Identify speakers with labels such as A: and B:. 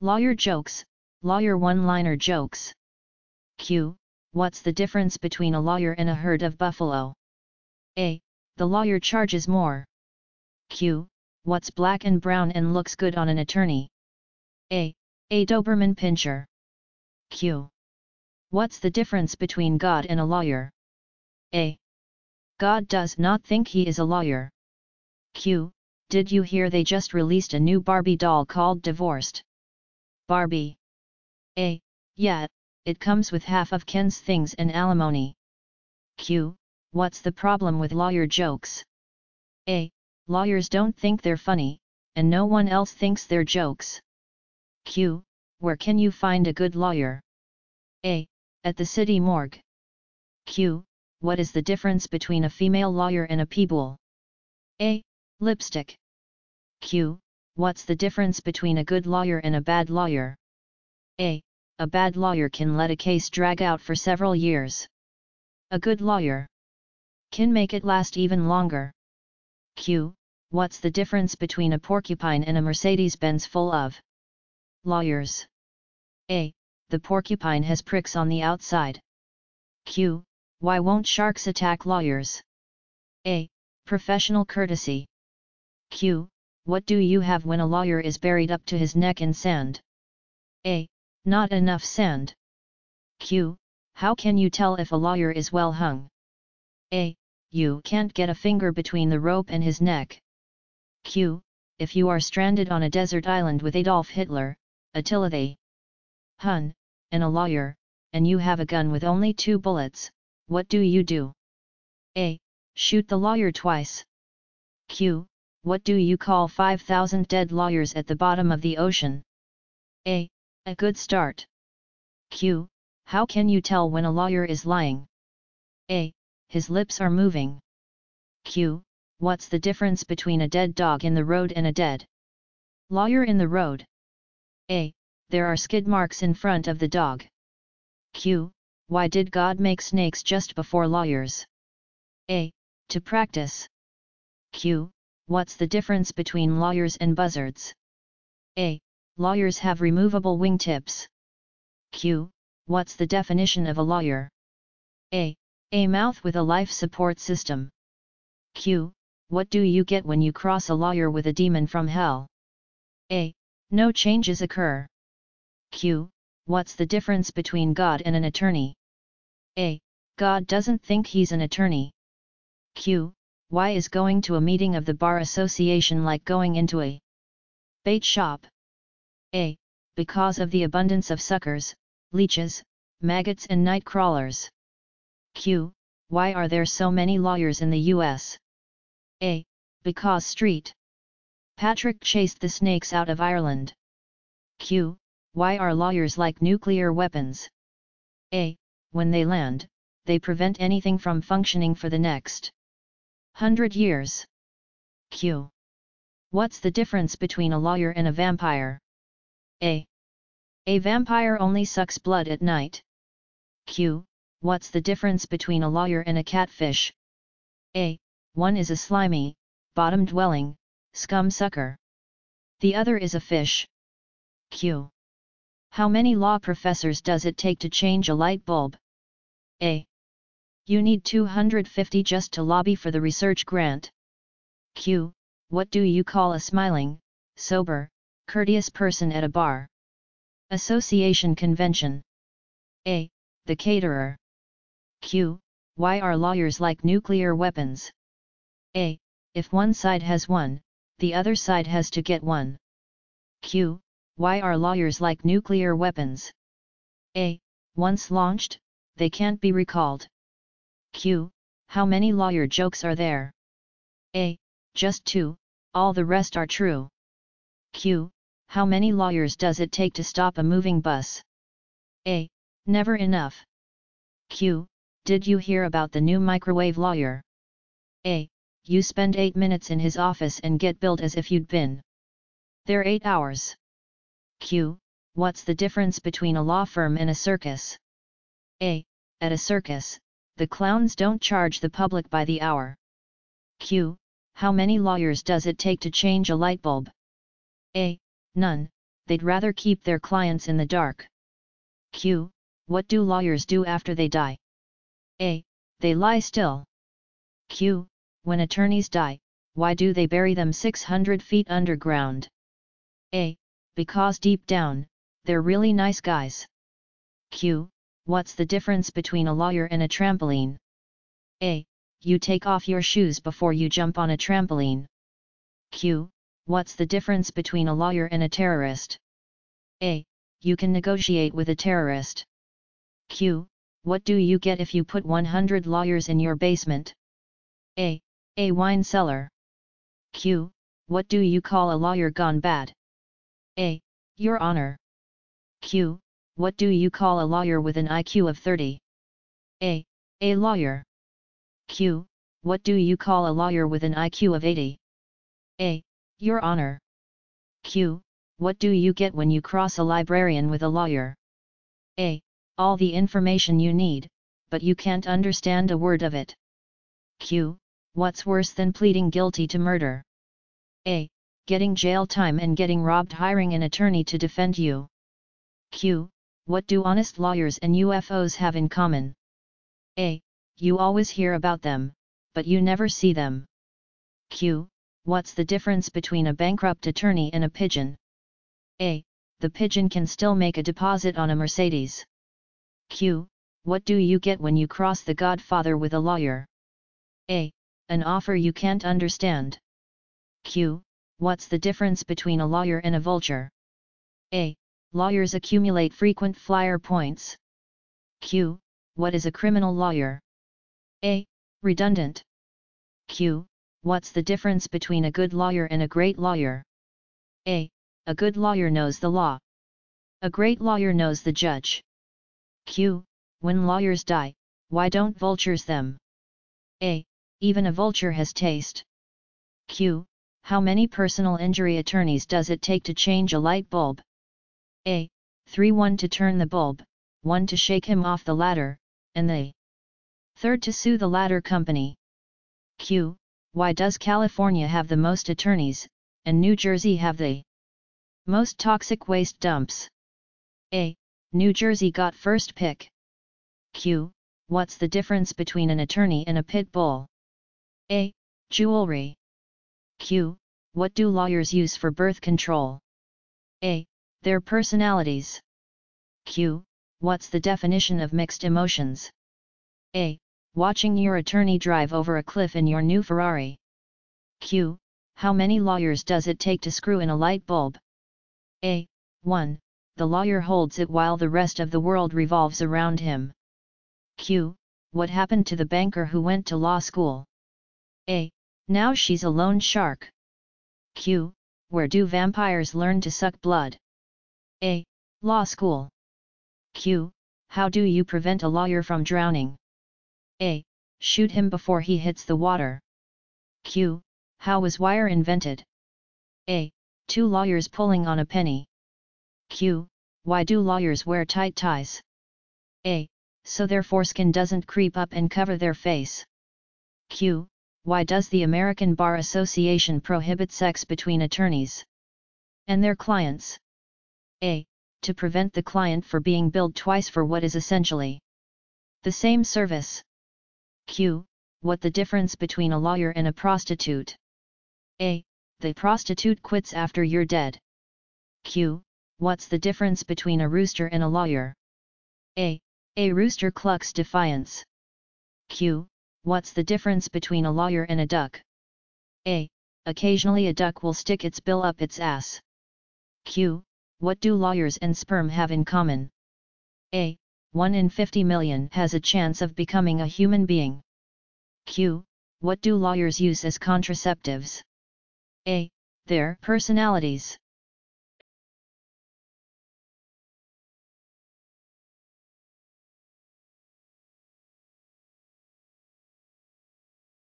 A: Lawyer jokes, lawyer one-liner jokes. Q. What's the difference between a lawyer and a herd of buffalo? A. The lawyer charges more. Q. What's black and brown and looks good on an attorney? A. A Doberman Pinscher. Q. What's the difference between God and a lawyer? A. God does not think he is a lawyer. Q. Did you hear they just released a new Barbie doll called Divorced Barbie? A. Yeah, it comes with half of Ken's things and alimony. Q. What's the problem with lawyer jokes? A. Lawyers don't think they're funny, and no one else thinks they're jokes. Q. Where can you find a good lawyer? A. At the city morgue. Q. What is the difference between a female lawyer and a peebull? A. Lipstick. Q. What's the difference between a good lawyer and a bad lawyer? A. A bad lawyer can let a case drag out for several years. A good lawyer can make it last even longer. Q. What's the difference between a porcupine and a Mercedes-Benz full of lawyers? A. The porcupine has pricks on the outside. Q. Why won't sharks attack lawyers? A. Professional courtesy. Q. What do you have when a lawyer is buried up to his neck in sand? A. Not enough sand. Q. How can you tell if a lawyer is well hung? A. You can't get a finger between the rope and his neck. Q. If you are stranded on a desert island with Adolf Hitler, Attila the Hun, and a lawyer, and you have a gun with only 2 bullets, what do you do? A. Shoot the lawyer twice. Q. What do you call 5,000 dead lawyers at the bottom of the ocean? A. A good start. Q. How can you tell when a lawyer is lying? A. His lips are moving. Q. What's the difference between a dead dog in the road and a dead lawyer in the road? A. There are skid marks in front of the dog. Q. Why did God make snakes just before lawyers? A. To practice. Q. What's the difference between lawyers and buzzards? A. Lawyers have removable wingtips. Q. What's the definition of a lawyer? A. A mouth with a life support system. Q. What do you get when you cross a lawyer with a demon from hell? A. No changes occur. Q. What's the difference between God and an attorney? A. God doesn't think he's an attorney. Q. Why is going to a meeting of the Bar Association like going into a bait shop? A. Because of the abundance of suckers, leeches, maggots and night crawlers. Q. Why are there so many lawyers in the U.S.? A. Because St. Patrick chased the snakes out of Ireland. Q. Why are lawyers like nuclear weapons? A. When they land, they prevent anything from functioning for the next 100 years. Q. What's the difference between a lawyer and a vampire? A. A vampire only sucks blood at night. Q. What's the difference between a lawyer and a catfish? A. One is a slimy, bottom-dwelling, scum sucker. The other is a fish. Q. How many law professors does it take to change a light bulb? A. You need 250 just to lobby for the research grant. Q. What do you call a smiling, sober, courteous person at a bar? Association convention. A. The caterer. Q. Why are lawyers like nuclear weapons? A. If one side has one, the other side has to get one. Q. Why are lawyers like nuclear weapons? A. Once launched, they can't be recalled. Q. How many lawyer jokes are there? A. Just 2, all the rest are true. Q. How many lawyers does it take to stop a moving bus? A. Never enough. Q. Did you hear about the new microwave lawyer? A. You spend 8 minutes in his office and get billed as if you'd been there 8 hours. Q. What's the difference between a law firm and a circus? A. At a circus, the clowns don't charge the public by the hour. Q. How many lawyers does it take to change a light bulb? A. None, they'd rather keep their clients in the dark. Q. What do lawyers do after they die? A. They lie still. Q. When attorneys die, why do they bury them 600 feet underground? A. Because deep down, they're really nice guys. Q. What's the difference between a lawyer and a trampoline? A. You take off your shoes before you jump on a trampoline. Q. What's the difference between a lawyer and a terrorist? A. You can negotiate with a terrorist. Q. What do you get if you put 100 lawyers in your basement? A. A wine cellar. Q. What do you call a lawyer gone bad? A. Your Honor. Q. What do you call a lawyer with an IQ of 30? A. A lawyer. Q. What do you call a lawyer with an IQ of 80? A. Your Honor. Q. What do you get when you cross a librarian with a lawyer? A. All the information you need, but you can't understand a word of it. Q. What's worse than pleading guilty to murder? A. Getting jail time and getting robbed. Hiring an attorney to defend you. Q. What do honest lawyers and UFOs have in common? A. You always hear about them, but you never see them. Q. What's the difference between a bankrupt attorney and a pigeon? A. The pigeon can still make a deposit on a Mercedes. Q. What do you get when you cross the Godfather with a lawyer? A. An offer you can't understand. Q. What's the difference between a lawyer and a vulture? A. Lawyers accumulate frequent flyer points. Q. What is a criminal lawyer? A. Redundant. Q. What's the difference between a good lawyer and a great lawyer? A. A good lawyer knows the law. A great lawyer knows the judge. Q. When lawyers die, why don't vultures them? A. Even a vulture has taste. Q. How many personal injury attorneys does it take to change a light bulb? A. 3. 1 to turn the bulb, 1 to shake him off the ladder, and the third to sue the ladder company. Q. Why does California have the most attorneys, and New Jersey have the most toxic waste dumps? A. New Jersey got first pick. Q. What's the difference between an attorney and a pit bull? A. Jewelry. Q. What do lawyers use for birth control? A. Their personalities. Q. What's the definition of mixed emotions? A. Watching your attorney drive over a cliff in your new Ferrari. Q. How many lawyers does it take to screw in a light bulb? A. 1. The lawyer holds it while the rest of the world revolves around him. Q. What happened to the banker who went to law school? A. Now she's a loan shark. Q. Where do vampires learn to suck blood? A. Law school. Q. How do you prevent a lawyer from drowning? A. Shoot him before he hits the water. Q. How was wire invented? A. 2 lawyers pulling on a penny. Q. Why do lawyers wear tight ties? A. So their foreskin doesn't creep up and cover their face. Q. Why does the American Bar Association prohibit sex between attorneys and their clients? A. To prevent the client from being billed twice for what is essentially the same service. Q. What the difference between a lawyer and a prostitute? A. The prostitute quits after you're dead. Q. What's the difference between a rooster and a lawyer? A. A rooster clucks defiance. Q. What's the difference between a lawyer and a duck? A. Occasionally a duck will stick its bill up its ass. Q. What do lawyers and sperm have in common? A. 1 in 50 million has a chance of becoming a human being. Q. What do lawyers use as contraceptives? A. Their personalities.